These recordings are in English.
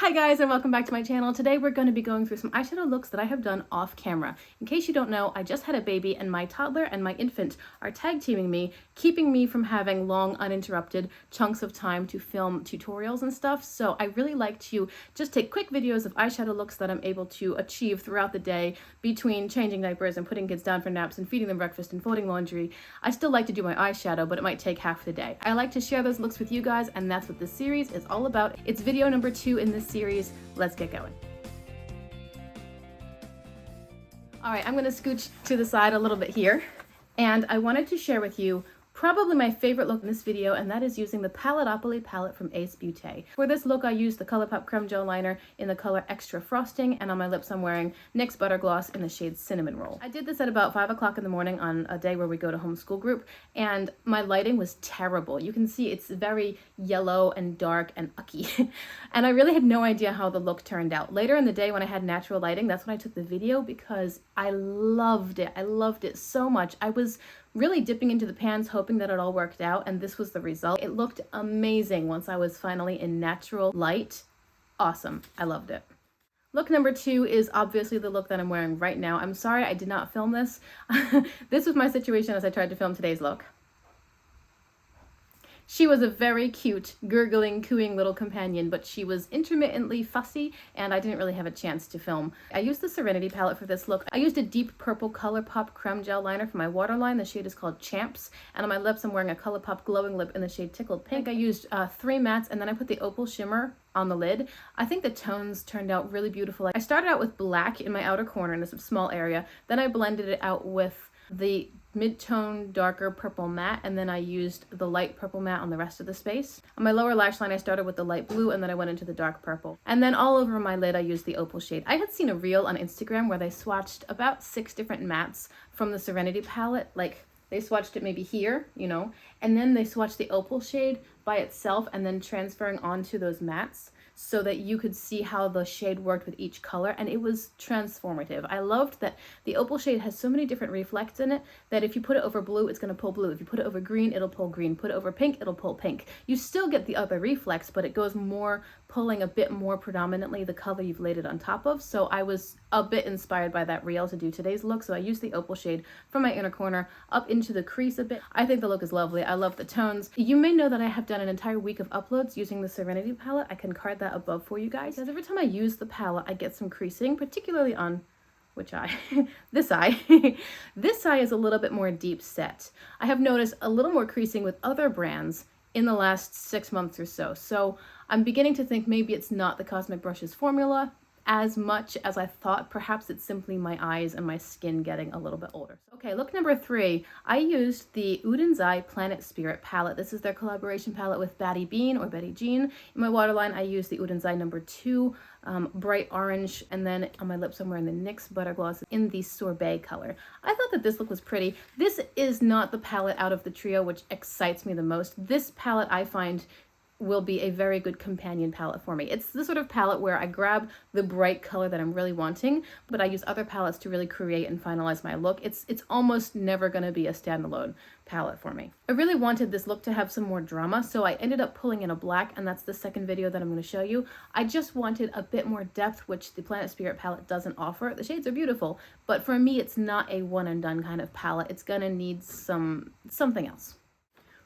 Hi guys, and welcome back to my channel. Today we're going to be going through some eyeshadow looks that I have done off camera. In case you don't know, I just had a baby and my toddler and my infant are tag teaming me, keeping me from having long uninterrupted chunks of time to film tutorials and stuff. So I really like to just take quick videos of eyeshadow looks that I'm able to achieve throughout the day between changing diapers and putting kids down for naps and feeding them breakfast and folding laundry. I still like to do my eyeshadow, but it might take half the day. I like to share those looks with you guys, and that's what this series is all about. It's video number 2 in this series. Let's get going. All right, I'm going to scooch to the side a little bit here, and I wanted to share with you probably my favorite look in this video, and that is using the Palettopoly palette from Ace Beauté. For this look, I used the Colourpop Creme Gel Liner in the color Extra Frosting, and on my lips I'm wearing NYX Butter Gloss in the shade Cinnamon Roll. I did this at about 5 o'clock in the morning on a day where we go to homeschool group, and my lighting was terrible. You can see it's very yellow and dark and ucky, and I really had no idea how the look turned out. Later in the day when I had natural lighting, that's when I took the video because I loved it. I loved it so much. I was really dipping into the pans hoping that it all worked out, and this was the result. It looked amazing once I was finally in natural light. Awesome. I loved it. Look number 2 is obviously the look that I'm wearing right now. I'm sorry I did not film this. This was my situation as I tried to film today's look. She was a very cute, gurgling, cooing little companion, but she was intermittently fussy, and I didn't really have a chance to film. I used the Serenity palette for this look. I used a deep purple Colourpop Creme Gel Liner for my waterline. The shade is called Champs, and on my lips I'm wearing a Colourpop Glowing Lip in the shade Tickled Pink. I used 3 mattes, and then I put the Opal Shimmer on the lid. I think the tones turned out really beautiful. I started out with black in my outer corner in this small area, then I blended it out with the mid-tone darker purple matte, and then I used the light purple matte on the rest of the space. On my lower lash line I started with the light blue, and then I went into the dark purple. And then all over my lid I used the opal shade. I had seen a reel on Instagram where they swatched about 6 different mattes from the Serenity palette. Like, they swatched it maybe here, you know, and then they swatched the opal shade by itself and then transferring onto those mattes so that you could see how the shade worked with each color, and it was transformative. I loved that the opal shade has so many different reflects in it that if you put it over blue, it's going to pull blue. If you put it over green, it'll pull green. Put it over pink, it'll pull pink. You still get the other reflex, but it goes more pulling a bit more predominantly the color you've laid it on top of. So I was a bit inspired by that reel to do today's look, so I used the opal shade from my inner corner up into the crease a bit. I think the look is lovely. I love the tones. You may know that I have done an entire week of uploads using the Serenity palette. I can card that above for you guys, because every time I use the palette I get some creasing, particularly on which eye? This eye. This eye is a little bit more deep set. I have noticed a little more creasing with other brands in the last 6 months or so. So I'm beginning to think maybe it's not the Cosmic Brushes formula as much as I thought. Perhaps it's simply my eyes and my skin getting a little bit older. Okay, look number 3. I used the Odenzai Planet Spirit palette. This is their collaboration palette with Batty Bean or Betty Jean. In my waterline, I used the Odenzai number 2, bright orange, and then on my lips I'm wearing the NYX Butter Gloss in the Sorbet color. I thought that this look was pretty. This is not the palette out of the trio which excites me the most. This palette I find will be a very good companion palette for me. It's the sort of palette where I grab the bright color that I'm really wanting, but I use other palettes to really create and finalize my look. It's almost never going to be a standalone palette for me. I really wanted this look to have some more drama, so I ended up pulling in a black, and that's the second video that I'm going to show you. I just wanted a bit more depth, which the Planet Spirit palette doesn't offer. The shades are beautiful, but for me it's not a one and done kind of palette. It's gonna need something else.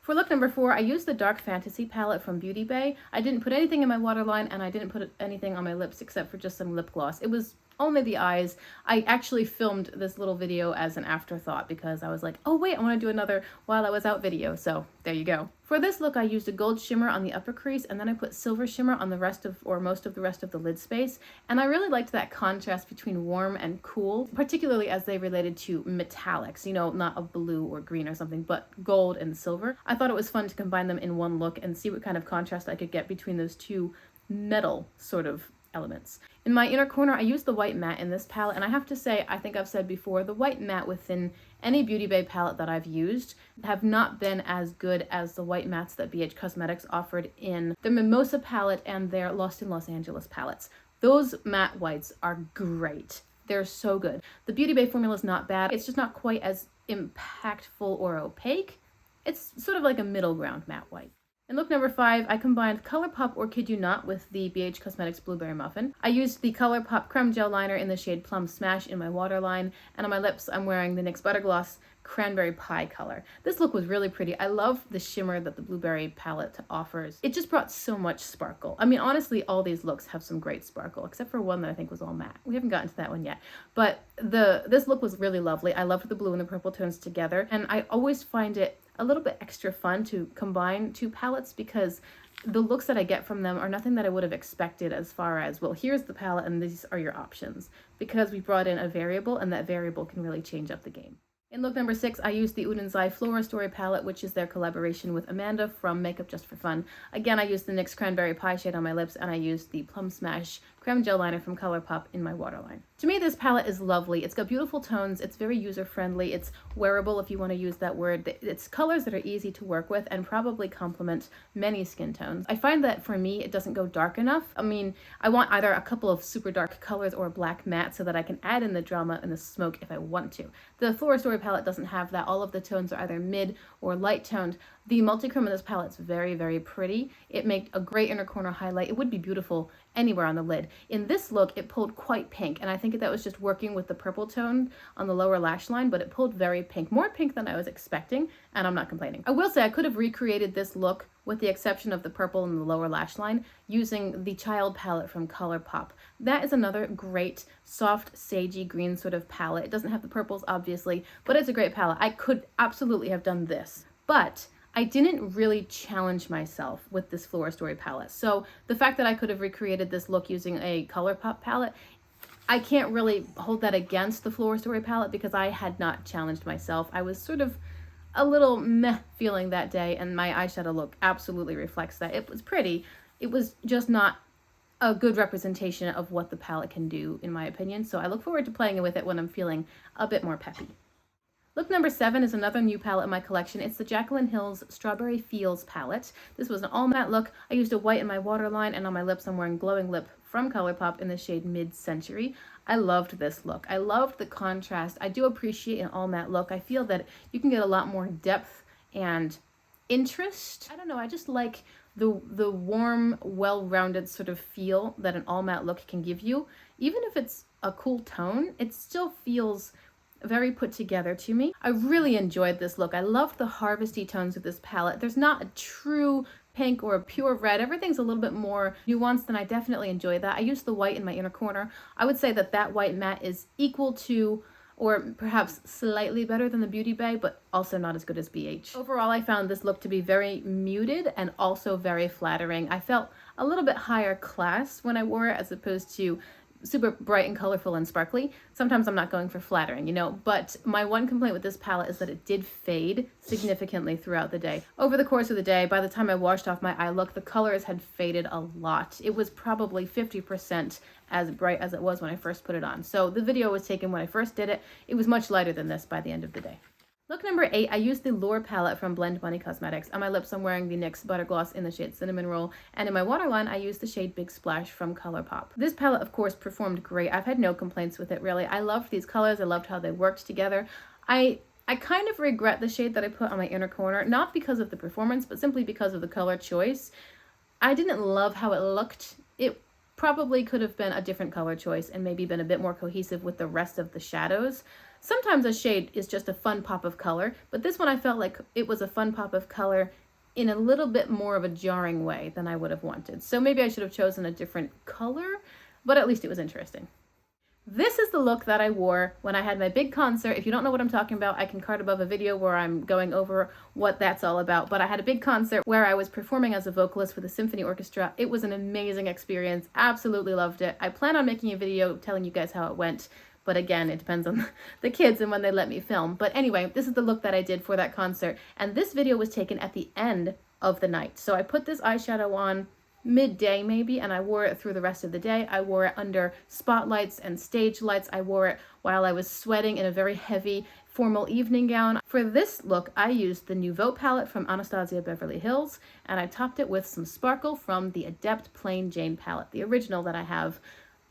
For look number 4, I used the Dark Fantasy palette from Beauty Bay. I didn't put anything in my waterline, and I didn't put anything on my lips except for just some lip gloss. It was only the eyes. I actually filmed this little video as an afterthought because I was like, oh wait, I want to do another while I was out video, so there you go. For this look, I used a gold shimmer on the upper crease, and then I put silver shimmer on the rest of, or most of the rest of the lid space, and I really liked that contrast between warm and cool, particularly as they related to metallics, you know, not a blue or green or something, but gold and silver. I thought it was fun to combine them in one look and see what kind of contrast I could get between those two metal sort of elements. In my inner corner, I used the white matte in this palette, and I have to say, I think I've said before, the white matte within any Beauty Bay palette that I've used have not been as good as the white mattes that BH Cosmetics offered in their Mimosa palette and their Lost in Los Angeles palettes. Those matte whites are great. They're so good. The Beauty Bay formula is not bad. It's just not quite as impactful or opaque. It's sort of like a middle ground matte white. In look number 5, I combined Colourpop Kid You Not with the BH Cosmetics Blueberry Muffin. I used the Colourpop Creme Gel Liner in the shade Plum Smash in my waterline, and on my lips I'm wearing the NYX Butter Gloss Cranberry Pie color. This look was really pretty. I love the shimmer that the Blueberry palette offers. It just brought so much sparkle. I mean, honestly, all these looks have some great sparkle, except for one that I think was all matte. We haven't gotten to that one yet. But this look was really lovely. I loved the blue and the purple tones together, and I always find it a little bit extra fun to combine two palettes because the looks that I get from them are nothing that I would have expected as far as, well, here's the palette and these are your options, because we brought in a variable and that variable can really change up the game. In look number 6, I used the Odenzai Flora Story palette, which is their collaboration with Amanda from Makeup Just for Fun. Again, I used the NYX Cranberry Pie shade on my lips, and I used the Plum Smash Creme Gel Liner from Colourpop in my waterline. To me, this palette is lovely. It's got beautiful tones, it's very user-friendly, it's wearable if you want to use that word. It's colors that are easy to work with and probably complement many skin tones. I find that for me, it doesn't go dark enough. I mean, I want either a couple of super dark colors or a black matte so that I can add in the drama and the smoke if I want to. The Flora Story palette doesn't have that. All of the tones are either mid or light toned. The multi-chrome in this palette is very, very pretty. It made a great inner corner highlight. It would be beautiful anywhere on the lid. In this look, it pulled quite pink, and I think that was just working with the purple tone on the lower lash line, but it pulled very pink, more pink than I was expecting, and I'm not complaining. I will say I could have recreated this look with the exception of the purple in the lower lash line using the Child palette from Colourpop. That is another great soft sagey green sort of palette. It doesn't have the purples obviously, but it's a great palette. I could absolutely have done this, but I didn't really challenge myself with this Flora Story palette. So the fact that I could have recreated this look using a Colourpop palette, I can't really hold that against the Flora Story palette because I had not challenged myself. I was sort of a little meh feeling that day, and my eyeshadow look absolutely reflects that. It was pretty. It was just not a good representation of what the palette can do, in my opinion. So I look forward to playing with it when I'm feeling a bit more peppy. Look number 7 is another new palette in my collection. It's the Jaclyn Hill's Strawberry Feels palette. This was an all matte look. I used a white in my waterline, and on my lips I'm wearing Glowing Lip from Colourpop in the shade Mid-Century. I loved this look. I loved the contrast. I do appreciate an all matte look. I feel that you can get a lot more depth and interest. I don't know, I just like the warm, well-rounded sort of feel that an all matte look can give you. Even if it's a cool tone, it still feels very put together to me. I really enjoyed this look. I loved the harvesty tones of this palette. There's not a true pink or a pure red. Everything's a little bit more nuanced, and I definitely enjoy that. I used the white in my inner corner. I would say that that white matte is equal to or perhaps slightly better than the Beauty Bay, but also not as good as BH. Overall, I found this look to be very muted and also very flattering. I felt a little bit higher class when I wore it as opposed to super bright and colorful and sparkly. Sometimes I'm not going for flattering, you know, but my one complaint with this palette is that it did fade significantly throughout the day. Over the course of the day, by the time I washed off my eye look, the colors had faded a lot. It was probably 50% as bright as it was when I first put it on. So the video was taken when I first did it. It was much lighter than this by the end of the day. Look number 8, I used the Lure palette from Blend Bunny Cosmetics. On my lips, I'm wearing the NYX Butter Gloss in the shade Cinnamon Roll, and in my waterline, I used the shade Big Splash from Colourpop. This palette, of course, performed great. I've had no complaints with it, really. I loved these colors. I loved how they worked together. I kind of regret the shade that I put on my inner corner, not because of the performance, but simply because of the color choice. I didn't love how it looked. It probably could have been a different color choice and maybe been a bit more cohesive with the rest of the shadows. Sometimes a shade is just a fun pop of color, but this one I felt like it was a fun pop of color in a little bit more of a jarring way than I would have wanted. So maybe I should have chosen a different color, but at least it was interesting. This is the look that I wore when I had my big concert. If you don't know what I'm talking about, I can card above a video where I'm going over what that's all about. But I had a big concert where I was performing as a vocalist with a symphony orchestra. It was an amazing experience. Absolutely loved it. I plan on making a video telling you guys how it went. But again, it depends on the kids and when they let me film. But anyway, this is the look that I did for that concert. And this video was taken at the end of the night. So I put this eyeshadow on midday maybe, and I wore it through the rest of the day. I wore it under spotlights and stage lights. I wore it while I was sweating in a very heavy formal evening gown. For this look, I used the Nouveau palette from Anastasia Beverly Hills, and I topped it with some sparkle from the Adept Plain Jane palette, the original that I have.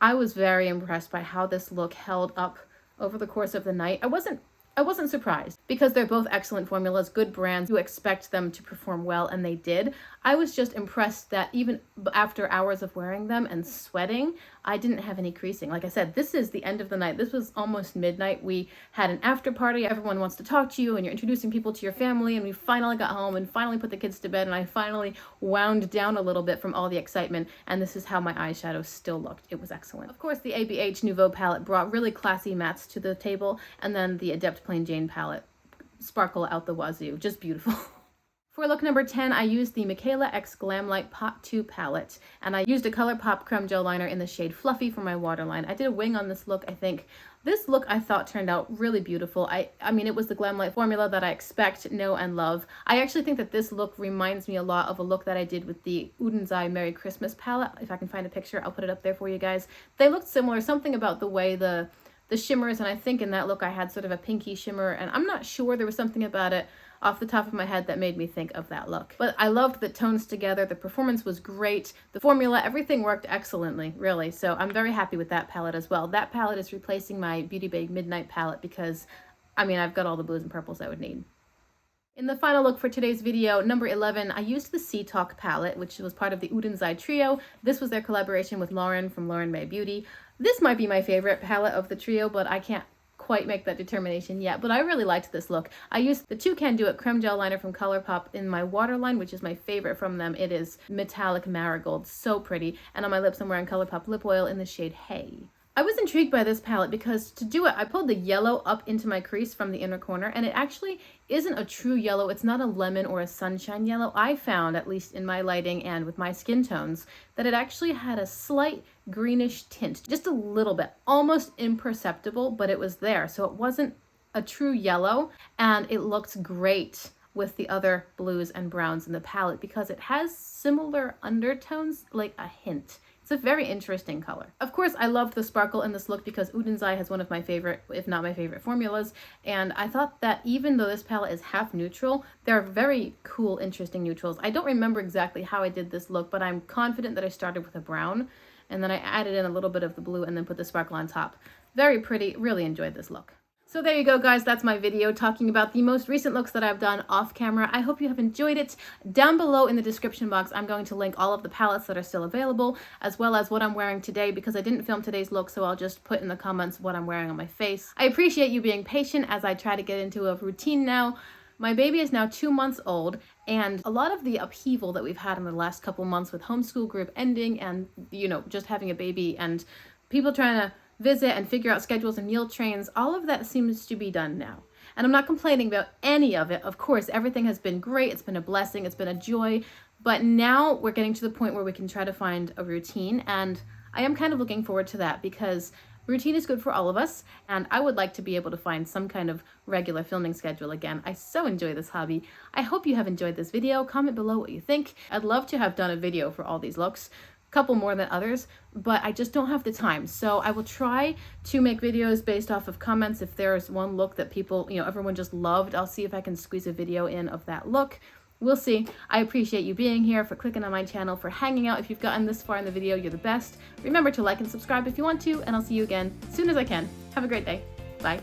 I was very impressed by how this look held up over the course of the night. I wasn't I wasn't surprised because they're both excellent formulas, good brands. You expect them to perform well, and they did. I was just impressed that even after hours of wearing them and sweating, I didn't have any creasing. Like I said, this is the end of the night. This was almost midnight. We had an after party. Everyone wants to talk to you and you're introducing people to your family, and we finally got home and finally put the kids to bed, and I finally wound down a little bit from all the excitement, and this is how my eyeshadow still looked. It was excellent. Of course, the ABH Nouveau palette brought really classy mattes to the table, and then the Adept Plain Jane palette, sparkle out the wazoo, just beautiful. For look number 10, I used the Michaela x Glam Light Pot 2 palette, and I used a Colourpop Creme Gel liner in the shade Fluffy for my waterline. I did a wing on this look, I think. This look I thought turned out really beautiful. I mean, it was the Glam Light formula that I expect, know, and love. I actually think that this look reminds me a lot of a look that I did with the Odenzai Merry Christmas palette. If I can find a picture, I'll put it up there for you guys. They looked similar, something about the way the shimmers, and I think in that look I had sort of a pinky shimmer, and I'm not sure, there was something about it off the top of my head that made me think of that look. But I loved the tones together, the performance was great, the formula, everything worked excellently, really. So I'm very happy with that palette as well. That palette is replacing my Beauty Bay Midnight palette because, I mean, I've got all the blues and purples I would need. In the final look for today's video, number 11, I used the Sea Talk palette, which was part of the Odenzai trio. This was their collaboration with Lauren from Lauren May Beauty. This might be my favorite palette of the trio, but I can't quite make that determination yet, but I really liked this look. I used the Toucan Do It Creme Gel liner from Colourpop in my waterline, which is my favorite from them. It is metallic marigold, so pretty. And on my lips, I'm wearing Colourpop lip oil in the shade Hay. I was intrigued by this palette because to do it, I pulled the yellow up into my crease from the inner corner, and it actually isn't a true yellow. It's not a lemon or a sunshine yellow. I found, at least in my lighting and with my skin tones, that it actually had a slight greenish tint, just a little bit, almost imperceptible, but it was there. So it wasn't a true yellow, and it looked great with the other blues and browns in the palette because it has similar undertones, like a hint. It's a very interesting color. Of course, I loved the sparkle in this look because Odenzai has one of my favorite, if not my favorite, formulas, and I thought that even though this palette is half neutral, there are very cool, interesting neutrals. I don't remember exactly how I did this look, but I'm confident that I started with a brown, and then I added in a little bit of the blue and then put the sparkle on top. Very pretty, really enjoyed this look. So there you go, guys. That's my video talking about the most recent looks that I've done off camera. I hope you have enjoyed it. Down below in the description box, I'm going to link all of the palettes that are still available, as well as what I'm wearing today, because I didn't film today's look, so I'll just put in the comments what I'm wearing on my face. I appreciate you being patient as I try to get into a routine now. My baby is now 2 months old, and a lot of the upheaval that we've had in the last couple months with homeschool group ending and, you know, just having a baby and people trying to visit and figure out schedules and meal trains, all of that seems to be done now. And I'm not complaining about any of it. Of course, everything has been great. It's been a blessing. It's been a joy. But now we're getting to the point where we can try to find a routine. And I am kind of looking forward to that because routine is good for all of us. And I would like to be able to find some kind of regular filming schedule again. I so enjoy this hobby. I hope you have enjoyed this video. Comment below what you think. I'd love to have done a video for all these looks. Couple more than others, but I just don't have the time. So I will try to make videos based off of comments. If there's one look that people, you know, everyone just loved, I'll see if I can squeeze a video in of that look. We'll see. I appreciate you being here, for clicking on my channel, for hanging out. If you've gotten this far in the video, you're the best. Remember to like and subscribe if you want to, and I'll see you again as soon as I can. Have a great day. Bye.